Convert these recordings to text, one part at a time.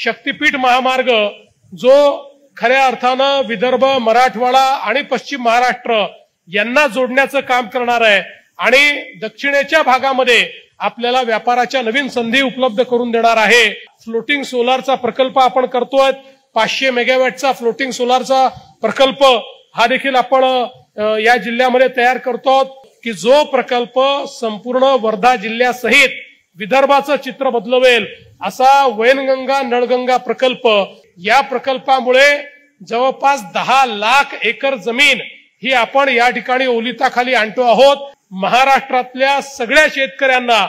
शक्तीपीठ महामार्ग जो खऱ्या अर्थानं विदर्भ, मराठवाडा आणि पश्चिम महाराष्ट्र यांना जोडण्याचं काम करणार आहे आणि दक्षिणेच्या भागामध्ये आपल्याला व्यापाराच्या नवीन संधी उपलब्ध करून देणार आहे। फ्लोटिंग सोलारचा प्रकल्प आपण करतोय, 500 मेगावॅटचा फ्लोटिंग सोलारचा प्रकल्प हा देखील आपण या जिल्ह्यामध्ये तयार करतो की जो प्रकल्प संपूर्ण वर्धा जिल्ह्यासहित विदर्भाचं चित्र बदलवेल असा वैनगंगा नळगंगा प्रकल्प। या प्रकल्पामुळे जवळपास 10 लाख एकर जमीन ही आपण या ठिकाणी ओलिताखाली आणतो आहोत। महाराष्ट्रातल्या सगळ्या शेतकऱ्यांना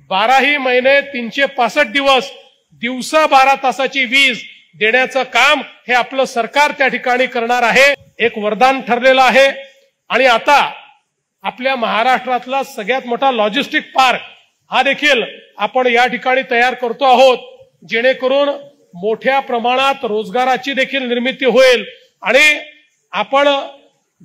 12ही महिने 365 दिवस दिवसा 12 तासाची वीज देण्याचं काम हे आपलं सरकार त्या ठिकाणी करणार आहे। एक वरदान ठरलेलं आहे आणि आता आपल्या महाराष्ट्रातला सगळ्यात मोठा लॉजिस्टिक पार्क हा देखील आपण या ठिकाणी तयार करतो आहोत, जेणेकरून मोठ्या प्रमाणात रोजगाराची देखील निर्मिती होईल आणि आपण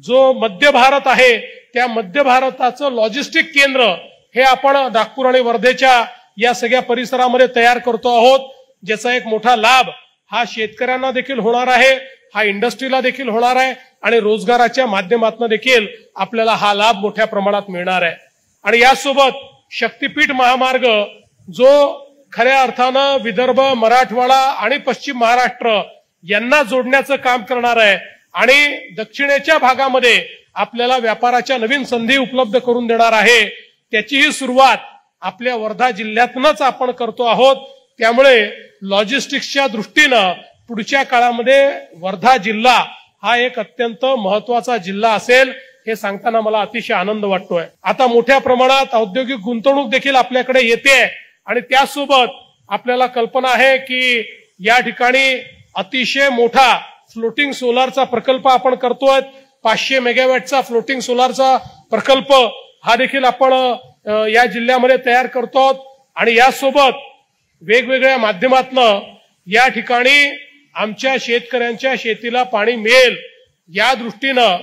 जो मध्य भारत आहे त्या मध्य भारताचं लॉजिस्टिक केंद्र हे आपण नागपूर आणि वर्धेच्या या सगळ्या परिसरामध्ये तयार करतो आहोत, ज्याचा एक मोठा लाभ हा शेतकऱ्यांना देखील होणार आहे, हा इंडस्ट्रीला देखील होणार आहे आणि रोजगाराच्या माध्यमातून देखील आपल्याला हा लाभ मोठ्या प्रमाणात मिळणार आहे। आणि यासोबत शक्तीपीठ महामार्ग जो खऱ्या अर्थानं विदर्भ, मराठवाडा आणि पश्चिम महाराष्ट्र यांना जोडण्याचं काम करणार आहे आणि दक्षिणेच्या भागामध्ये आपल्याला व्यापाराच्या नवीन संधी उपलब्ध करून देणार आहे। त्याचीही सुरुवात आपल्या वर्धा जिल्ह्यातूनच आपण करतो आहोत। त्यामुळे लॉजिस्टिक्सच्या दृष्टीनं पुढच्या काळामध्ये वर्धा जिल्हा हा एक अत्यंत महत्वाचा जिल्हा असेल हे सांगताना मला अतिशय आनंद वाटतोय। आता मोठ्या प्रमाणात औद्योगिक गुंतवणूक देखील आपल्याकडे येते आणि त्यासोबत आपल्याला कल्पना आहे की या ठिकाणी अतिशय मोठा फ्लोटिंग सोलारचा प्रकल्प आपण करतोय, 500 मेगावॅटचा फ्लोटिंग सोलारचा प्रकल्प हा देखील आपण या जिल्ह्यामध्ये तयार करतो आणि यासोबत वेगवेगळ्या माध्यमातून या ठिकाणी आमच्या शेतकऱ्यांच्या शेतीला पाणी मिळेल या दृष्टीनं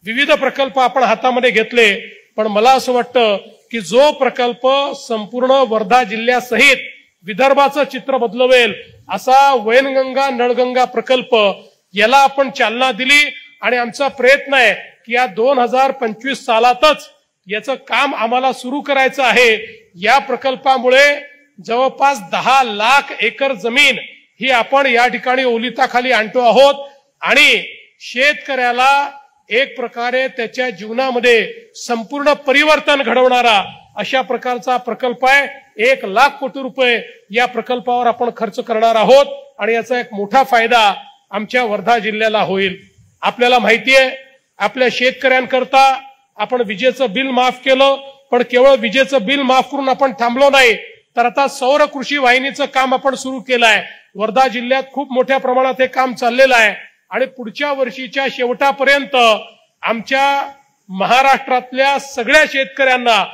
विविध प्रकल्प आपण हातामध्ये घेतले। पण मला असं वाटतं की जो प्रकल्प संपूर्ण वर्धा जिल्ह्यासहित विदर्भाचं चित्र बदलवेल असा वैनगंगा नळगंगा प्रकल्प याला आपण चालना दिली आणि आमचा प्रयत्न आहे की या 2025 सालातच याचं काम आम्हाला सुरू करायचं आहे। या प्रकल्पामुळे जवळपास 10 लाख एकर जमीन ही आपण या ठिकाणी ओलिताखाली आणतो आहोत आणि शेतकऱ्याला एक प्रकारे त्याच्या जीवनामध्ये संपूर्ण परिवर्तन घडवणारा अशा प्रकारचा प्रकल्प आहे। 1 लाख कोटी रुपये या प्रकल्पावर आपण खर्च करणार आहोत आणि याचा एक मोठा फायदा आमच्या वर्धा जिल्ह्याला होईल। आपल्याला माहिती आहे आपल्या शेतकऱ्यांकरता आपण विजेचं बिल माफ केलं, पण केवळ विजेचं बिल माफ करून आपण थांबलो नाही, तर आता सौर कृषी वाहिनीचं काम आपण सुरू केलं आहे। वर्धा जिल्ह्यात खूप मोठ्या प्रमाणात हे काम चाललेलं आहे आणि पुढच्या वर्षीच्या शेवटापर्यंत आमच्या महाराष्ट्रातल्या सगळ्या शेतकऱ्यांना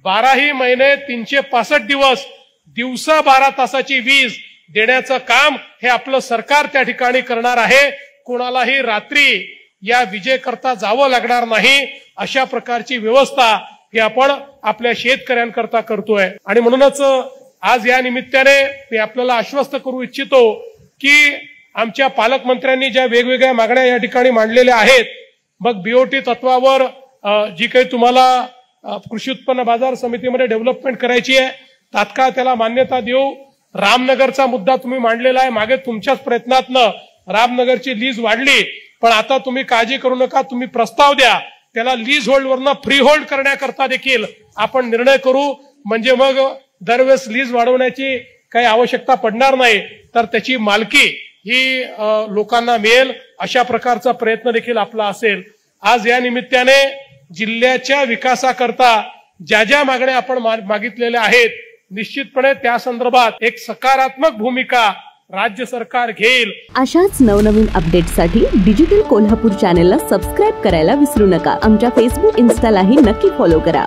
12ही महिने 365 दिवस दिवसा 12 तासाची वीज देण्याचं काम हे आपलं सरकार त्या ठिकाणी करणार आहे। कोणालाही रात्री या विजेकरता जावं लागणार नाही अशा प्रकारची व्यवस्था ही आपण आपल्या शेतकऱ्यांकरता करतोय आणि म्हणूनच आज या निमित्ताने मी आपल्याला आश्वस्त करू इच्छितो की आमच्या पालकमंत्र्यांनी ज्या वेगवेगळ्या मागण्या या ठिकाणी मांडलेल्या आहेत, मग बीओटी तत्वावर जी काही तुम्हाला कृषी उत्पन्न बाजार समितीमध्ये डेव्हलपमेंट करायची आहे तात्काळ त्याला मान्यता देऊ। रामनगरचा मुद्दा तुम्ही मांडलेला आहे, मागे तुमच्याच प्रयत्नातनं रामनगरची लीज वाढली, पण आता तुम्ही काळजी करू नका, तुम्ही प्रस्ताव द्या, त्याला लीज होल्डवरनं फ्री होल्ड करण्याकरता देखील आपण निर्णय करू, म्हणजे मग दरवेळेस लीज वाढवण्याची काही आवश्यकता पडणार नाही, तर त्याची मालकी ही लोकांना मिळेल अशा प्रकारचा प्रयत्न देखील आपला असेल। आज या निमित्ताने जिल्ह्याच्या विकासाकरता ज्या ज्या मागण्या आपण मागितलेल्या आहेत निश्चितपणे त्या संदर्भात एक सकारात्मक भूमिका राज्य सरकार घेईल। अशाच नवनवीन अपडेट्ससाठी डिजिटल कोल्हापूर चॅनेलला सबस्क्राइब करायला विसरू नका। आमच्या फेसबुक, इन्स्टालाही नक्की फॉलो करा।